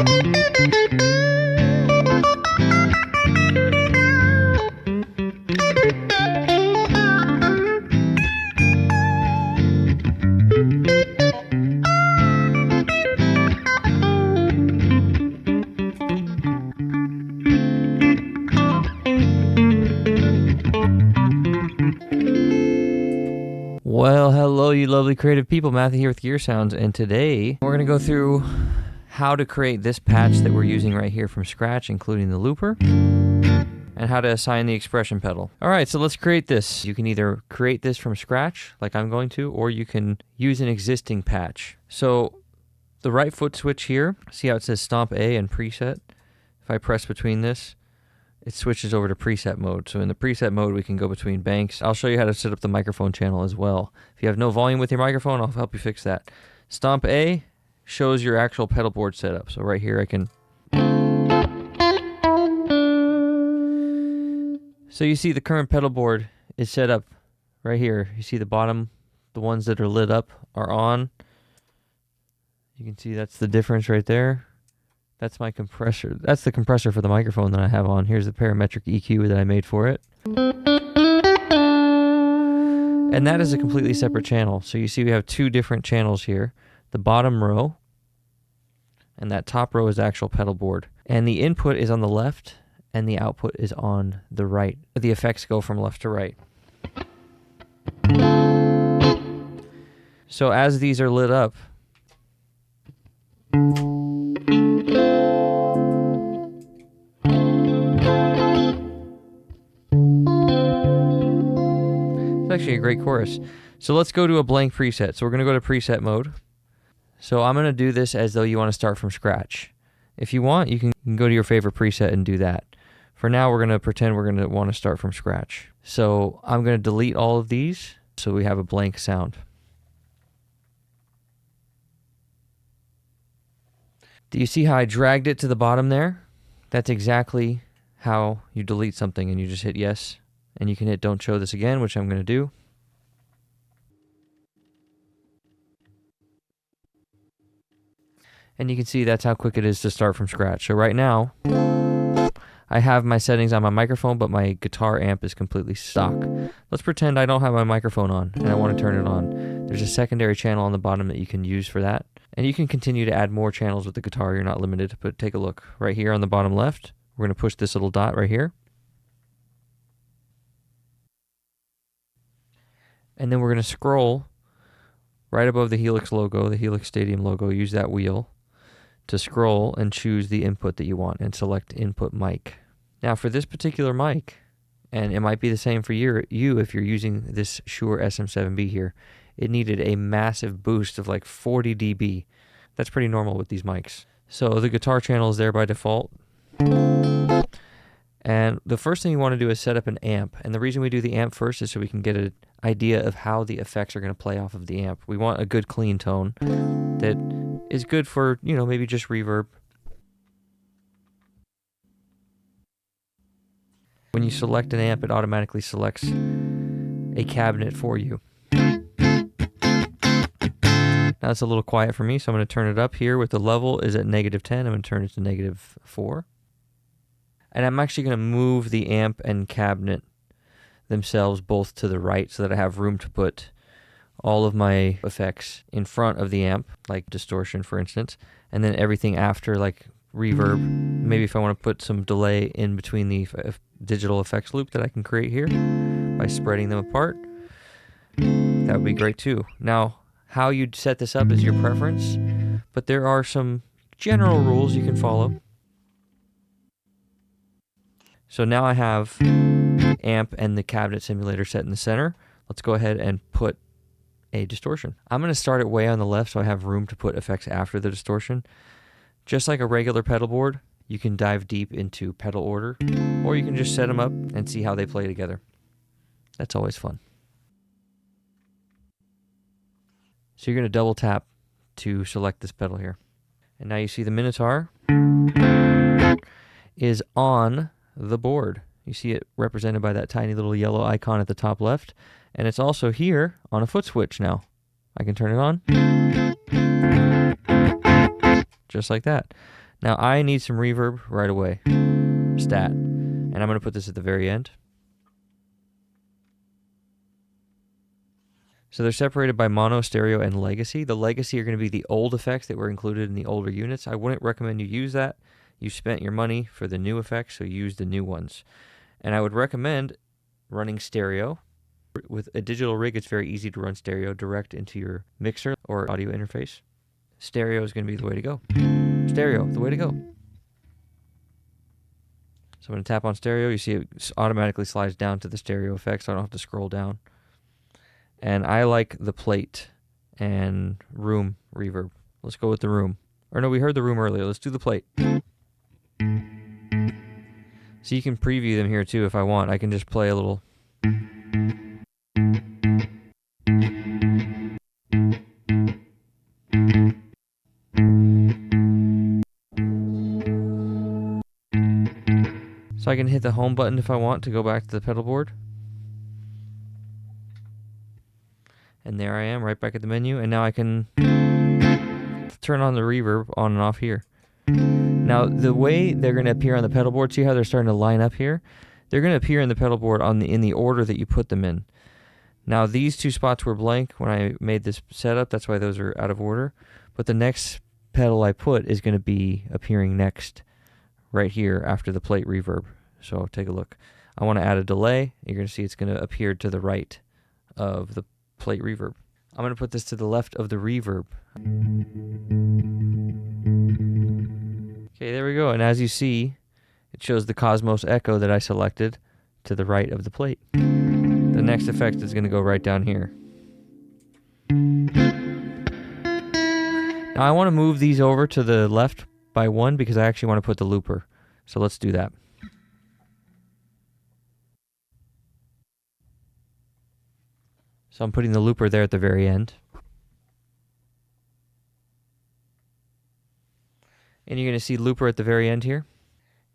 Well, hello, you lovely creative people. Matthew here with Gear Sounds, and today we're going to go through how to create this patch that we're using right here from scratch, including the looper, and how to assign the expression pedal. All right, so let's create this. You can either create this from scratch, like I'm going to, or you can use an existing patch. So the right foot switch here, see how it says Stomp A and Preset? If I press between this, it switches over to preset mode. So in the preset mode, we can go between banks. I'll show you how to set up the microphone channel as well. If you have no volume with your microphone, I'll help you fix that. Stomp A shows your actual pedal board setup. So right here I can... So you see the current pedal board is set up right here. You see the bottom, the ones that are lit up are on. You can see that's the difference right there. That's my compressor. That's the compressor for the microphone that I have on. Here's the parametric EQ that I made for it. And that is a completely separate channel. So you see we have two different channels here. The bottom row and that top row is the actual pedal board. And the input is on the left and the output is on the right. The effects go from left to right. So as these are lit up, it's actually a great chorus. So let's go to a blank preset. So we're going to go to preset mode. So I'm going to do this as though you want to start from scratch. If you want, you can go to your favorite preset and do that. For now, we're going to pretend we're going to want to start from scratch. So I'm going to delete all of these so we have a blank sound. Do you see how I dragged it to the bottom there? That's exactly how you delete something, and you just hit yes. And you can hit don't show this again, which I'm going to do. And you can see that's how quick it is to start from scratch. So right now, I have my settings on my microphone, but my guitar amp is completely stock. Let's pretend I don't have my microphone on and I want to turn it on. There's a secondary channel on the bottom that you can use for that. And you can continue to add more channels with the guitar. You're not limited, but take a look. Right here on the bottom left, we're going to push this little dot right here. And then we're going to scroll right above the Helix logo, the Helix Stadium logo. Use that wheel to scroll and choose the input that you want and select input mic. Now for this particular mic, and it might be the same for you if you're using this Shure SM7B here, it needed a massive boost of like 40 dB. That's pretty normal with these mics. So the guitar channel is there by default. And the first thing you want to do is set up an amp. And the reason we do the amp first is so we can get an idea of how the effects are going to play off of the amp. We want a good clean tone that is good for, you know, maybe just reverb. When you select an amp, it automatically selects a cabinet for you. Now it's a little quiet for me, so I'm going to turn it up here with the level is at -10. I'm going to turn it to -4. And I'm actually going to move the amp and cabinet themselves both to the right so that I have room to put all of my effects in front of the amp, like distortion, for instance, and then everything after, like reverb. Maybe if I want to put some delay in between the digital effects loop that I can create here by spreading them apart, that would be great too. Now, how you'd set this up is your preference, but there are some general rules you can follow. So now I have amp and the cabinet simulator set in the center. Let's go ahead and put a distortion. I'm going to start it way on the left so I have room to put effects after the distortion. Just like a regular pedal board, you can dive deep into pedal order, or you can just set them up and see how they play together. That's always fun. So you're going to double tap to select this pedal here. And now you see the Minotaur is on the board. You see it represented by that tiny little yellow icon at the top left, and it's also here on a foot switch now. I can turn it on, just like that. Now I need some reverb right away. Stat. And I'm going to put this at the very end. So they're separated by mono, stereo, and legacy. The legacy are going to be the old effects that were included in the older units. I wouldn't recommend you use that. You spent your money for the new effects, so use the new ones. And I would recommend running stereo. With a digital rig, it's very easy to run stereo direct into your mixer or audio interface. Stereo is going to be the way to go. Stereo, the way to go. So I'm going to tap on stereo. You see it automatically slides down to the stereo effect, so I don't have to scroll down. And I like the plate and room reverb. Let's go with the room. Or no, we heard the room earlier. Let's do the plate. So you can preview them here too if I want. I can just play a little. So I can hit the home button if I want to go back to the pedal board. And there I am, right back at the menu. And now I can turn on the reverb on and off here. Now, the way they're going to appear on the pedal board, see how they're starting to line up here? They're going to appear in the pedal board in the order that you put them in. Now, these two spots were blank when I made this setup. That's why those are out of order. But the next pedal I put is going to be appearing next right here after the plate reverb. So take a look. I want to add a delay. You're going to see it's going to appear to the right of the plate reverb. I'm going to put this to the left of the reverb. Okay, there we go. And as you see, it shows the Cosmos Echo that I selected to the right of the plate. The next effect is going to go right down here. Now I want to move these over to the left by one because I actually want to put the looper. So let's do that. So I'm putting the looper there at the very end. And you're going to see looper at the very end here.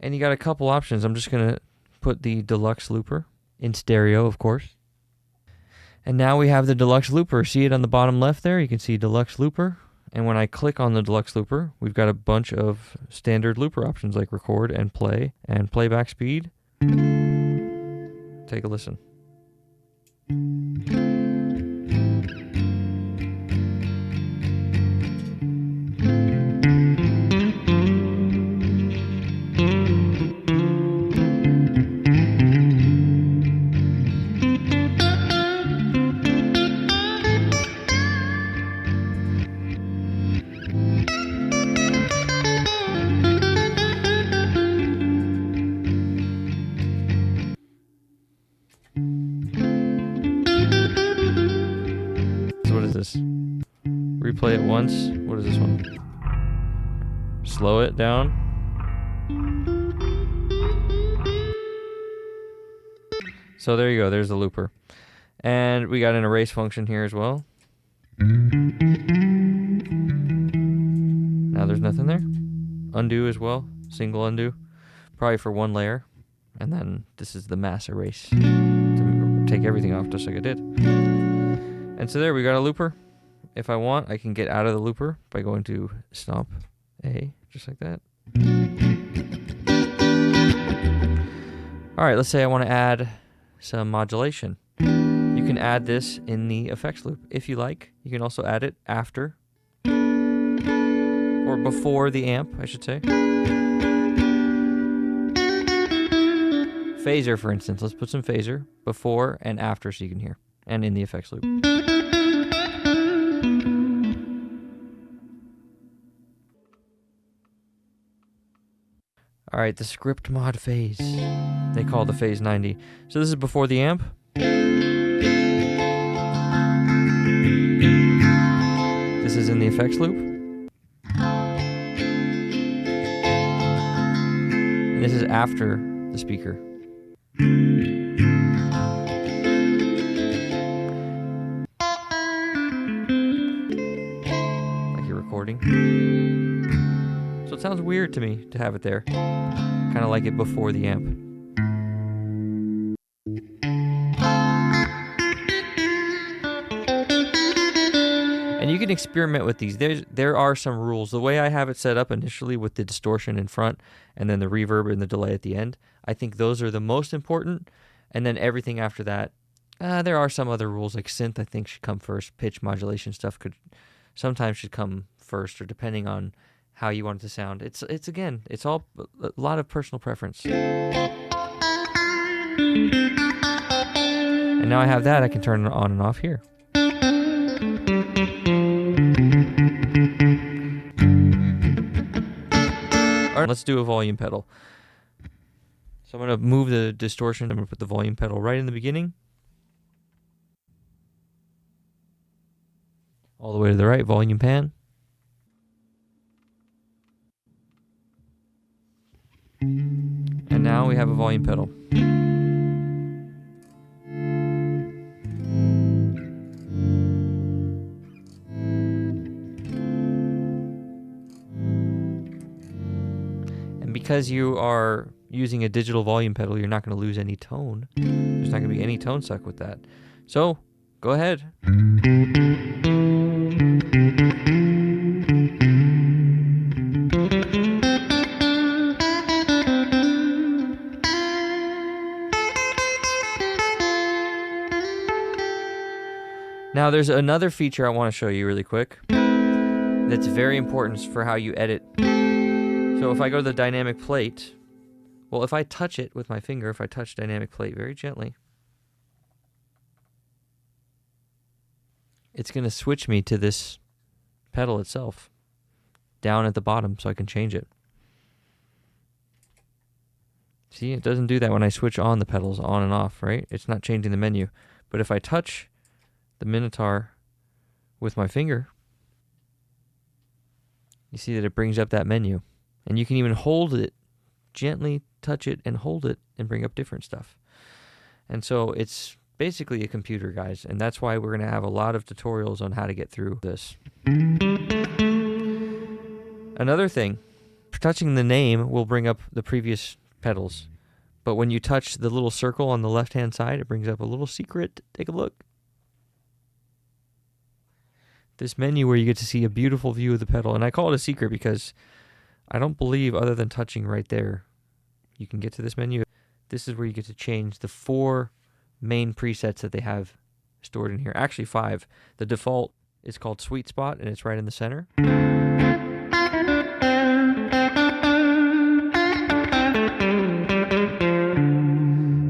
And you got a couple options. I'm just going to put the deluxe looper in stereo, of course. And now we have the deluxe looper. See it on the bottom left there? You can see deluxe looper. And when I click on the deluxe looper, we've got a bunch of standard looper options like record and playback speed. Take a listen. What is this? Replay it once. What is this one? Slow it down. So there you go. There's the looper. And we got an erase function here as well. Now there's nothing there. Undo as well. Single undo. Probably for one layer. And then this is the mass erase. To take everything off just like I did. And so there we got a looper. If I want, I can get out of the looper by going to Stomp A, just like that. All right, let's say I want to add some modulation. You can add this in the effects loop if you like. You can also add it after or before the amp, I should say. Phaser, for instance. Let's put some phaser before and after so you can hear, and in the effects loop. All right, the script mod phase. They call the phase 90. So this is before the amp. This is in the effects loop. And this is after the speaker. Like you're recording. So it sounds weird to me to have it there. Kind of like it before the amp. And you can experiment with these. There are some rules. The way I have it set up initially with the distortion in front and then the reverb and the delay at the end, I think those are the most important. And then everything after that, there are some other rules, like synth I think should come first. Pitch modulation stuff sometimes should come first, or depending on how you want it to sound. It's all a lot of personal preference. And now I have that, I can turn it on and off here. All right, let's do a volume pedal. So I'm going to move the distortion. I'm going to put the volume pedal right in the beginning. All the way to the right, volume pan. And now we have a volume pedal. And because you are using a digital volume pedal, you're not going to lose any tone. There's not going to be any tone suck with that. So, go ahead. Now there's another feature I want to show you really quick that's very important for how you edit. So if I go to the dynamic plate, well, if I touch it with my finger, if I touch dynamic plate very gently, it's going to switch me to this pedal itself down at the bottom so I can change it. See, it doesn't do that when I switch on the pedals on and off, right? It's not changing the menu. But if I touch the Minotaur with my finger, you see that it brings up that menu. And you can even hold it, gently touch it and hold it and bring up different stuff. And so it's basically a computer, guys, and that's why we're going to have a lot of tutorials on how to get through this. Another thing, touching the name will bring up the previous pedals, but when you touch the little circle on the left-hand side, it brings up a little secret. Take a look. This menu where you get to see a beautiful view of the pedal, and I call it a secret because I don't believe, other than touching right there, you can get to this menu. This is where you get to change the 4 main presets that they have stored in here. Actually 5. The default is called Sweet Spot, and it's right in the center.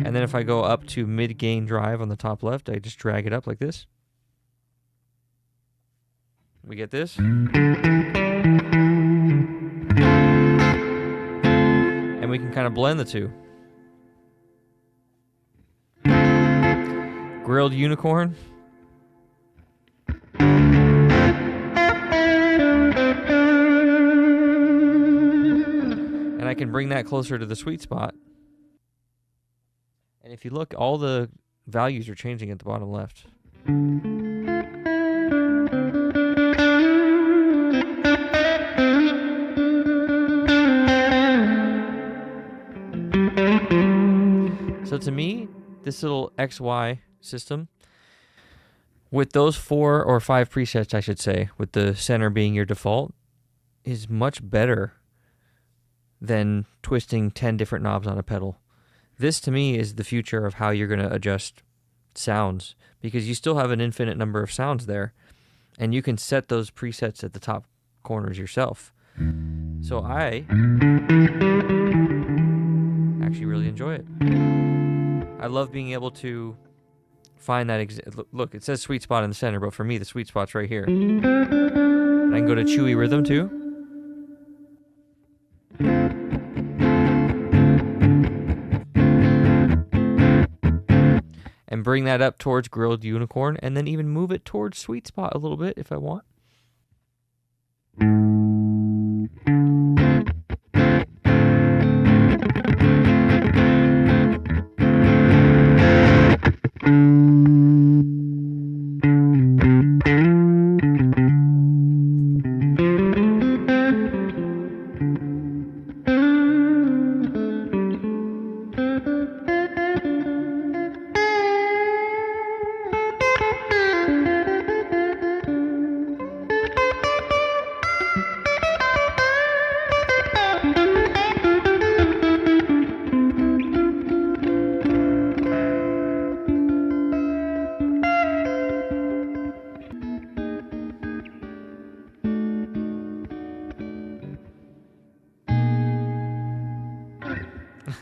And then if I go up to mid-gain drive on the top left, I just drag it up like this. We get this. And we can kind of blend the two. Grilled unicorn. And I can bring that closer to the sweet spot. And if you look, all the values are changing at the bottom left. So to me, this little XY system, with those 4 or 5 presets, I should say, with the center being your default, is much better than twisting 10 different knobs on a pedal. This, to me, is the future of how you're going to adjust sounds, because you still have an infinite number of sounds there, and you can set those presets at the top corners yourself. So I actually really enjoy it. I love being able to find that. Look, it says sweet spot in the center, but for me, the sweet spot's right here. And I can go to chewy rhythm too. And bring that up towards grilled unicorn, and then even move it towards sweet spot a little bit if I want.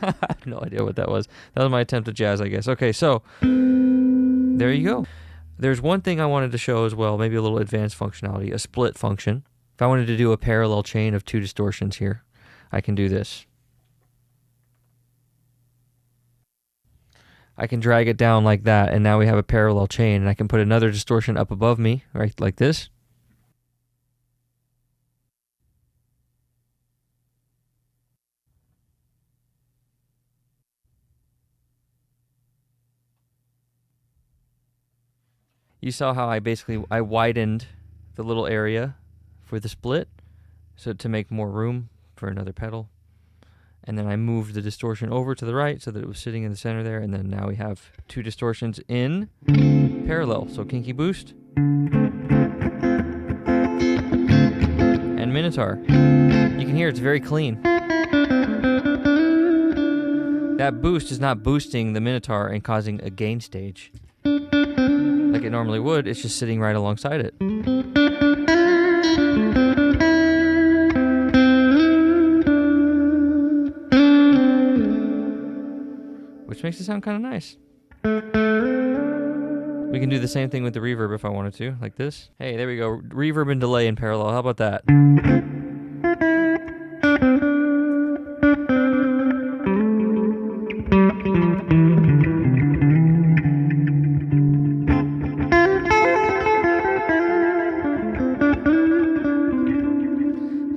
I have no idea what that was. That was my attempt at jazz, I guess. Okay, so there you go. There's one thing I wanted to show as well, maybe a little advanced functionality, a split function. If I wanted to do a parallel chain of 2 distortions here, I can do this. I can drag it down like that, and now we have a parallel chain, and I can put another distortion up above me, right, like this. You saw how I widened the little area for the split, so to make more room for another pedal. And then I moved the distortion over to the right so that it was sitting in the center there, and then now we have 2 distortions in parallel. So Kinky Boost and Minotaur. You can hear it's very clean. That boost is not boosting the Minotaur and causing a gain stage like it normally would. It's just sitting right alongside it. Which makes it sound kind of nice. We can do the same thing with the reverb if I wanted to, like this. Hey, there we go. Reverb and delay in parallel. How about that?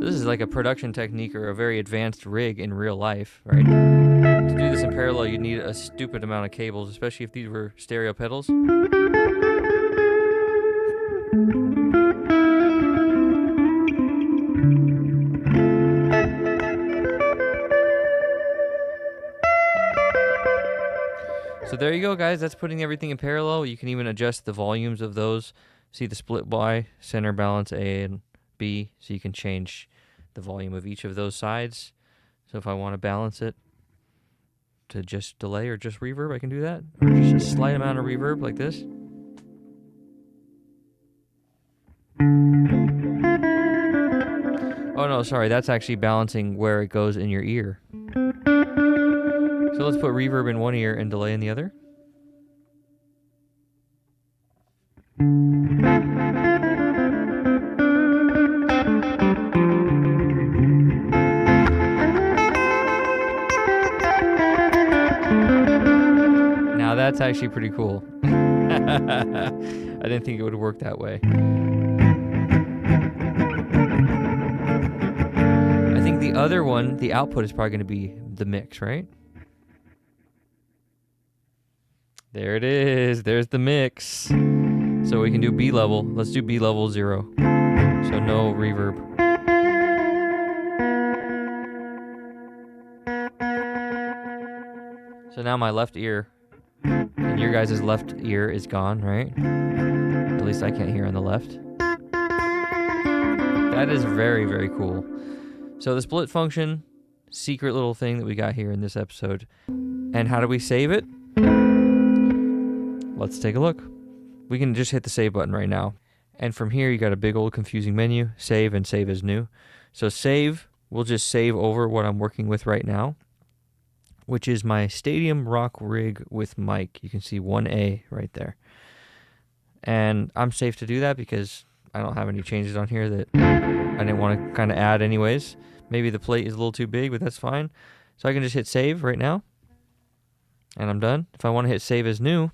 This is like a production technique or a very advanced rig in real life, right? To do this in parallel, you need a stupid amount of cables, especially if these were stereo pedals. So there you go, guys. That's putting everything in parallel. You can even adjust the volumes of those. See the split Y, center balance A and B, so you can change the volume of each of those sides. So if I want to balance it to just delay or just reverb, I can do that. Or just a slight amount of reverb like this. Oh no, sorry, that's actually balancing where it goes in your ear. So let's put reverb in one ear and delay in the other. Now that's actually pretty cool. I didn't think it would work that way. I think the other one, the output is probably going to be the mix, right? There it is. There's the mix. So we can do B level. Let's do B level 0. So no reverb. So now my left ear and your guys' left ear is gone, right? At least I can't hear on the left. That is very, very cool. So the split function, secret little thing that we got here in this episode. And how do we save it? Let's take a look. We can just hit the save button right now. And from here, you got a big old confusing menu, save and save as new. So save, we'll just save over what I'm working with right now, which is my Stadium Rock rig with mic. You can see 1A right there. And I'm safe to do that because I don't have any changes on here that I didn't want to kind of add anyways. Maybe the plate is a little too big, but that's fine. So I can just hit save right now. And I'm done. If I want to hit save as new,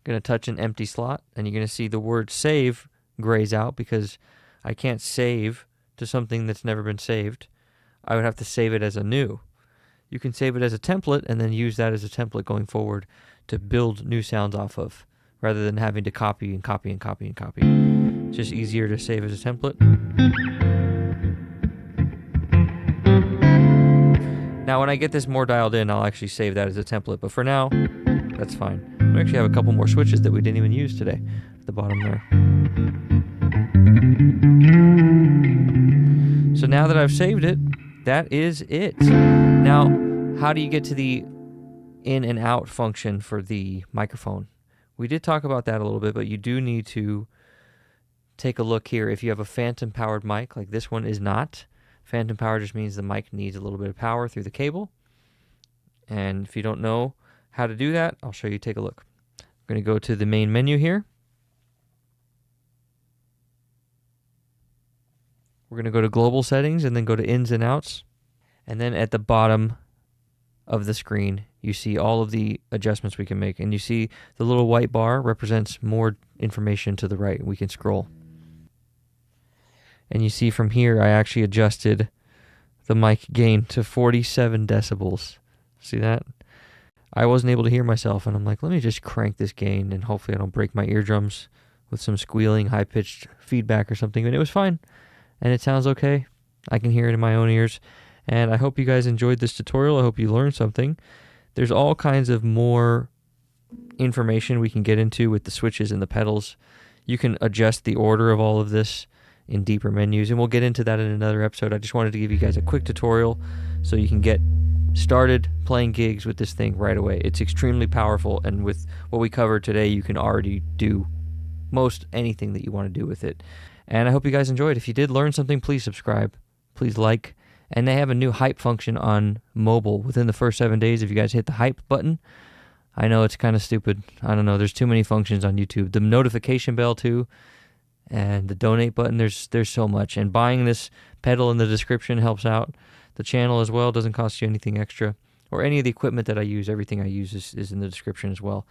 going to touch an empty slot, and you're going to see the word save grays out because I can't save to something that's never been saved. I would have to save it as a new. You can save it as a template and then use that as a template going forward to build new sounds off of, rather than having to copy and copy and copy and copy. It's just easier to save as a template. Now when I get this more dialed in, I'll actually save that as a template, but for now, that's fine. We actually have a couple more switches that we didn't even use today at the bottom there. So now that I've saved it, that is it. Now, how do you get to the in and out function for the microphone? We did talk about that a little bit, but you do need to take a look here. If you have a phantom powered mic, like this one is not, Phantom power just means the mic needs a little bit of power through the cable. And if you don't know how to do that, I'll show you. Take a look. We're going to go to the main menu here. We're going to go to global settings and then go to ins and outs. And then at the bottom of the screen, you see all of the adjustments we can make. And you see the little white bar represents more information to the right. We can scroll. And you see from here, I actually adjusted the mic gain to 47 decibels. See that? I wasn't able to hear myself, and I'm like, let me just crank this gain, and hopefully I don't break my eardrums with some squealing, high-pitched feedback or something. And it was fine, and it sounds okay. I can hear it in my own ears. And I hope you guys enjoyed this tutorial. I hope you learned something. There's all kinds of more information we can get into with the switches and the pedals. You can adjust the order of all of this in deeper menus, and we'll get into that in another episode. I just wanted to give you guys a quick tutorial so you can get started playing gigs with this thing right away. It's extremely powerful, and with what we covered today, you can already do most anything that you want to do with it. And I hope you guys enjoyed. If you did learn something, please subscribe, please like. And they have a new hype function on mobile within the first 7 days. If you guys hit the hype button, I know it's kind of stupid. I don't know. There's too many functions on YouTube. The notification bell too, and the donate button. There's so much. And buying this pedal in the description helps out the channel as well. It doesn't cost you anything extra. Or any of the equipment that I use. Everything I use is in the description as well.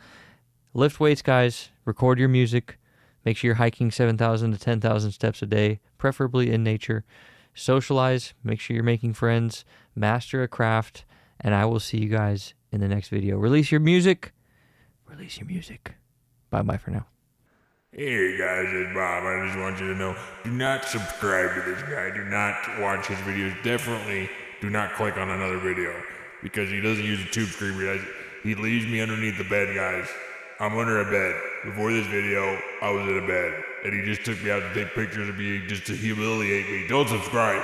Lift weights, guys. Record your music. Make sure you're hiking 7,000 to 10,000 steps a day, preferably in nature. Socialize. Make sure you're making friends. Master a craft. And I will see you guys in the next video. Release your music. Release your music. Bye-bye for now. Hey guys, it's Bob. I just want you to know, do not subscribe to this guy. Do not watch his videos. Definitely do not click on another video, because he doesn't use a tube screamer. He leaves me underneath the bed, guys. I'm under a bed. Before this video, I was in a bed, and he just took me out to take pictures of me just to humiliate me. Don't subscribe.